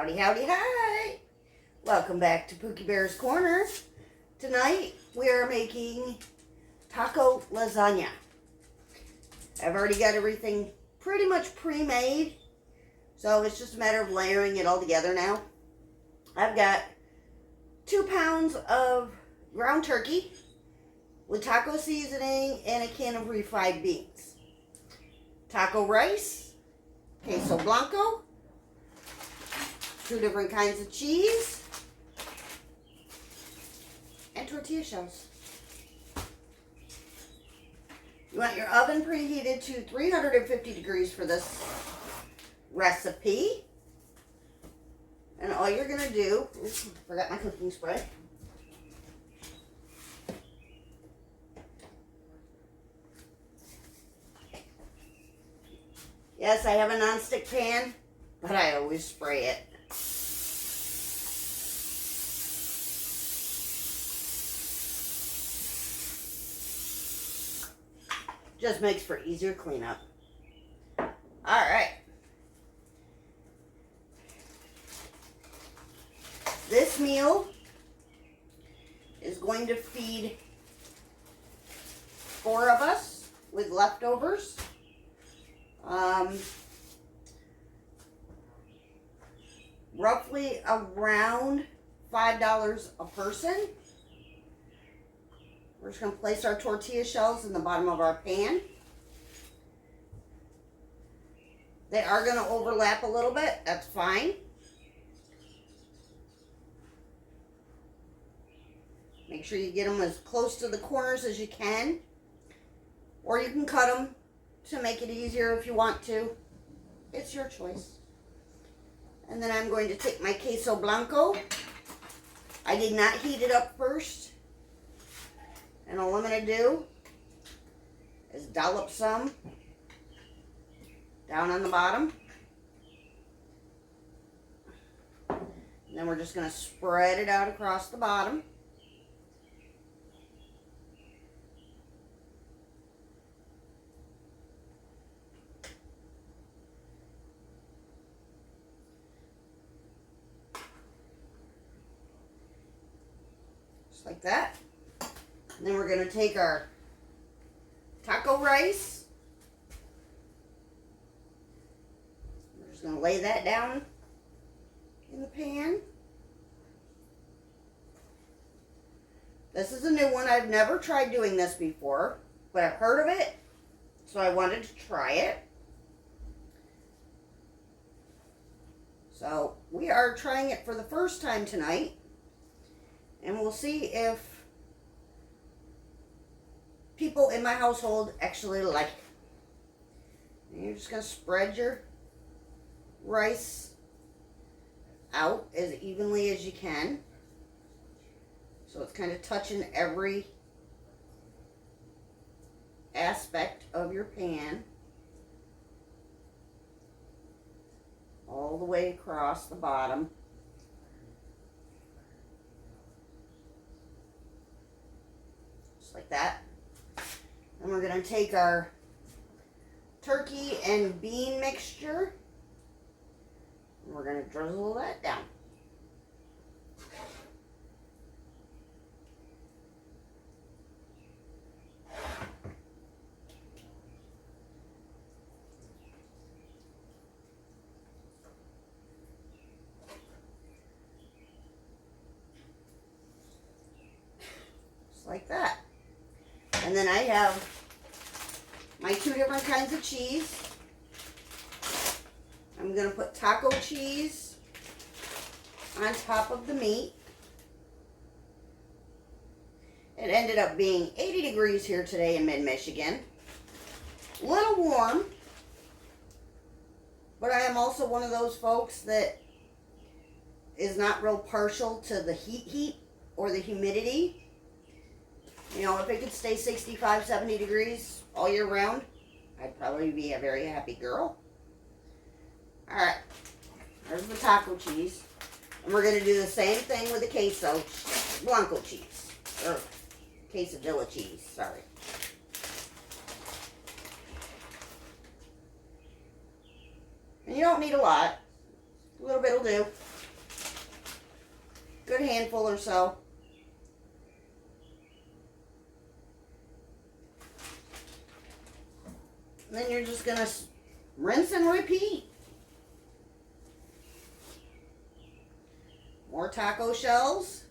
Howdy, howdy, hi! Welcome back to Pookie Bear's Corner. Tonight we are making taco lasagna. I've already got everything pretty much pre-made, so it's just a matter of layering it all together now. I've got 2 pounds of ground turkey with taco seasoning and a can of refried beans. Taco rice, queso blanco, 2 different kinds of cheese, and tortilla shells. You want your oven preheated to 350 degrees for this recipe. And all you're going to do, oops, forgot my cooking spray. Yes, I have a nonstick pan, but I always spray it. Just makes for easier cleanup. Alright. This meal is going to feed 4 of us with leftovers. Roughly around $5 a person. We're just going to place our tortilla shells in the bottom of our pan. They are going to overlap a little bit. That's fine. Make sure you get them as close to the corners as you can. Or you can cut them to make it easier if you want to. It's your choice. And then I'm going to take my queso blanco. I did not heat it up first. And all I'm going to do is dollop some down on the bottom. And then we're just going to spread it out across the bottom. Just like that. And then we're going to take our taco rice. We're just going to lay that down in the pan. This is a new one. I've never tried doing this before, but I've heard of it, so I wanted to try it. So we are trying it for the first time tonight, and we'll see if people in my household actually like it. And you're just going to spread your rice out as evenly as you can. So it's kind of touching every aspect of your pan. All the way across the bottom. Just like that. And we're going to take our turkey and bean mixture, and we're going to drizzle that down. Just like that. And then I have my 2 different kinds of cheese. I'm going to put taco cheese on top of the meat. It ended up being 80 degrees here today in mid-Michigan. A little warm, but I am also one of those folks that is not real partial to the heat or the humidity. You know, if it could stay 65, 70 degrees all year round, I'd probably be a very happy girl. Alright, there's the taco cheese. And we're going to do the same thing with the queso blanco cheese. Or quesadilla cheese, sorry. And you don't need a lot. A little bit will do. Good handful or so. And then you're just going to rinse and repeat. More taco shells.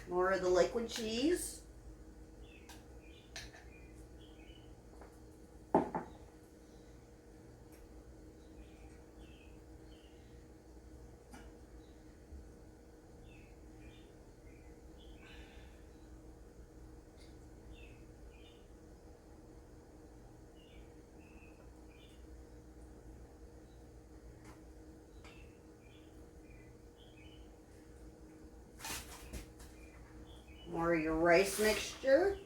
More of the liquid cheese. More of your rice mixture.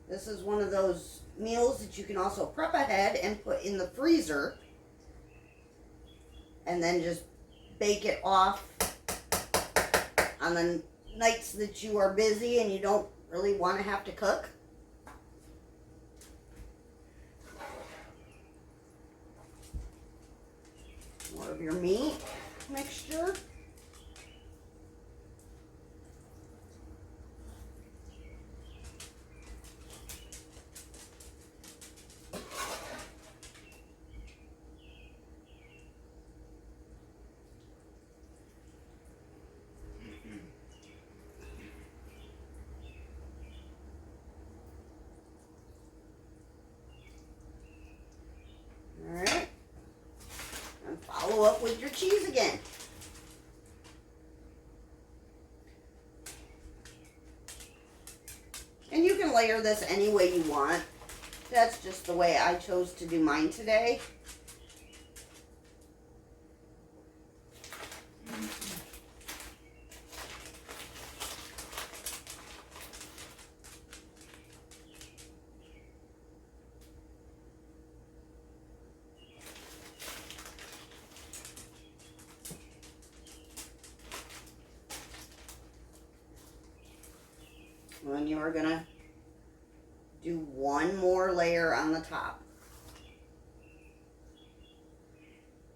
This is one of those meals that you can also prep ahead and put in the freezer and then just bake it off on the nights that you are busy and you don't really want to have to cook. More of your meat mixture. Alright. And follow up with your cheese again. And you can layer this any way you want. That's just the way I chose to do mine today. And then you are going to do one more layer on the top.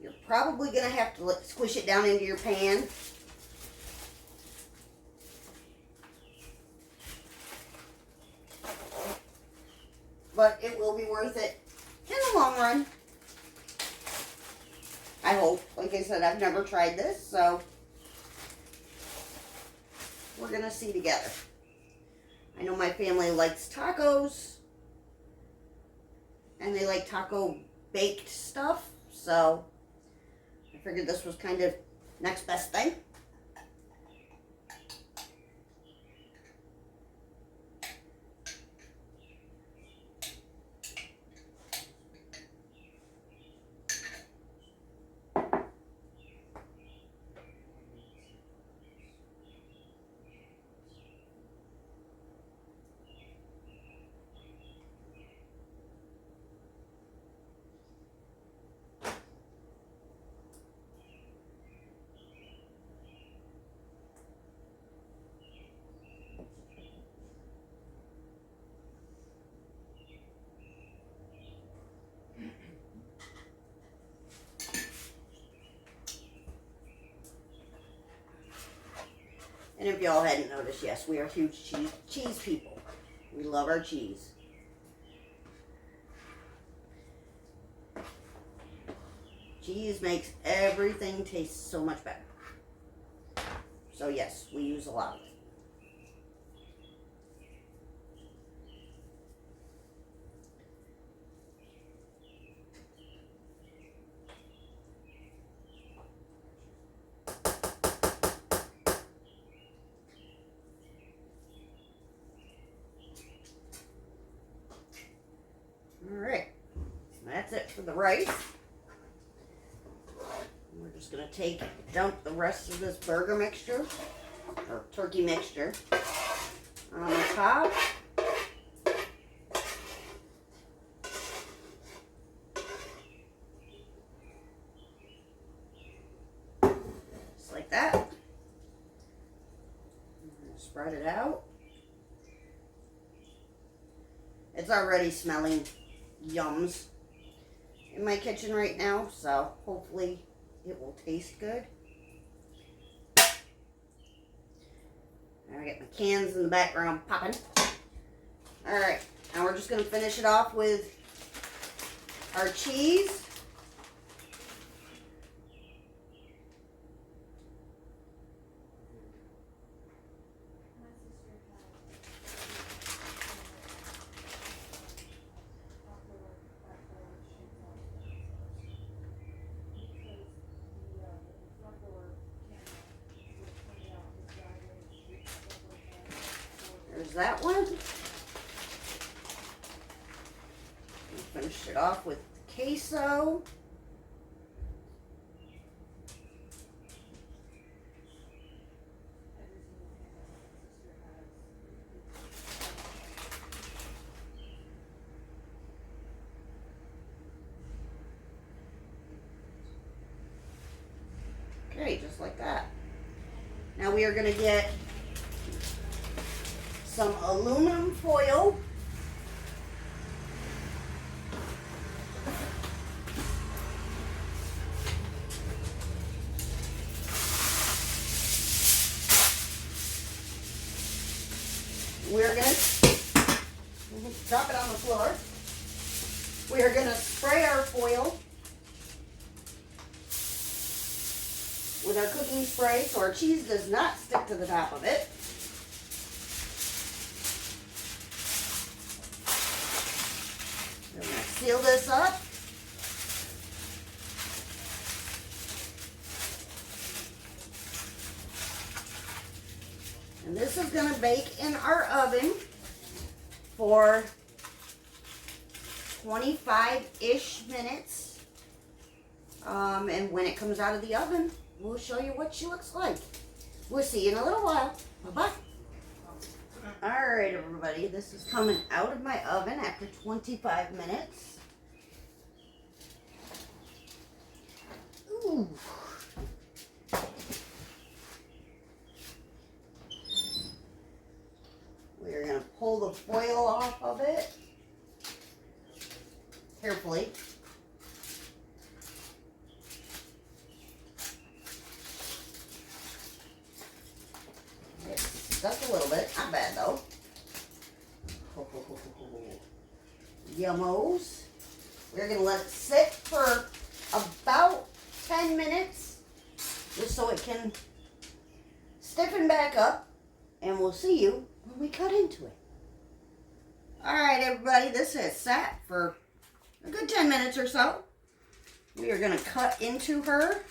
You're probably going to have to squish it down into your pan. But it will be worth it in the long run. I hope. Like I said, I've never tried this, so we're going to see together. I know my family likes tacos, and they like taco baked stuff, so I figured this was kind of next best thing. And if y'all hadn't noticed, yes, we are huge cheese people. We love our cheese. Cheese makes everything taste so much better. So yes, we use a lot of it. for the rice. We're just going to dump the rest of this burger mixture, or turkey mixture, on the top. Just like that. I'm going to spread it out. It's already smelling yums in my kitchen right now, so hopefully it will taste good. I got my cans in the background popping. Alright, now we're just going to finish it off with our cheese. There's that one. Finish it off with queso. Okay, just like that. Now we are going to get some aluminum foil. We're going to drop it on the floor. We are going to spray our foil with our cooking spray so our cheese does not stick to the top of it. We're going to seal this up. And this is going to bake in our oven for 25-ish minutes. And when it comes out of the oven, we'll show you what she looks like. We'll see you in a little while. Bye-bye. Alright, everybody. This is coming out of my oven after 25 minutes. Ooh. We're going to pull the foil off of it carefully. It's stuck a little bit, not bad though. Yummos. We're going to let it sit for about 10 minutes just so it can stiffen back up, and we'll see you when we cut into it. Alright, everybody, this has sat for a good 10 minutes or so. We are going to cut into her.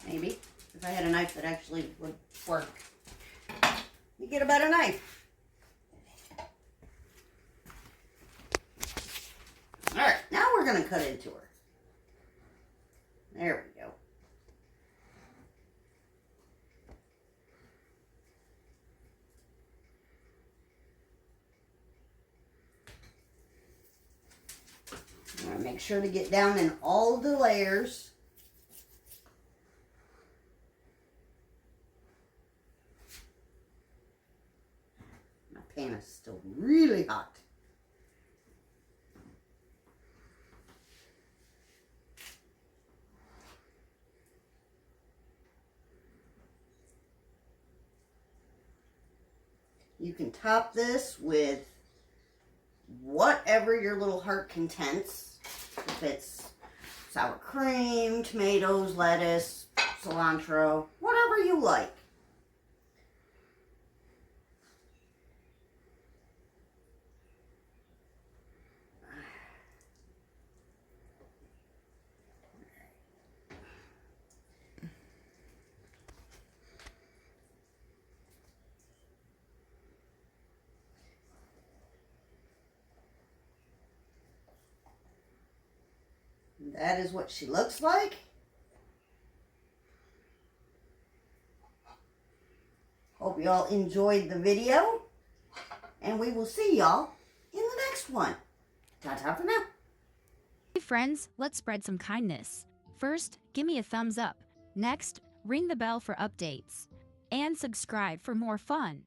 Maybe, if I had a knife that actually would work. You get a better knife. Alright, now we're going to cut into her. There we go. I'm going to make sure to get down in all of the layers. My pan is still really hot. You can top this with whatever your little heart contents. If it's sour cream, tomatoes, lettuce, cilantro, whatever you like. that is what she looks like. Hope y'all enjoyed the video. And we will see y'all in the next one. Ta-ta for now. Hey friends, let's spread some kindness. First, give me a thumbs up. Next, ring the bell for updates. And subscribe for more fun.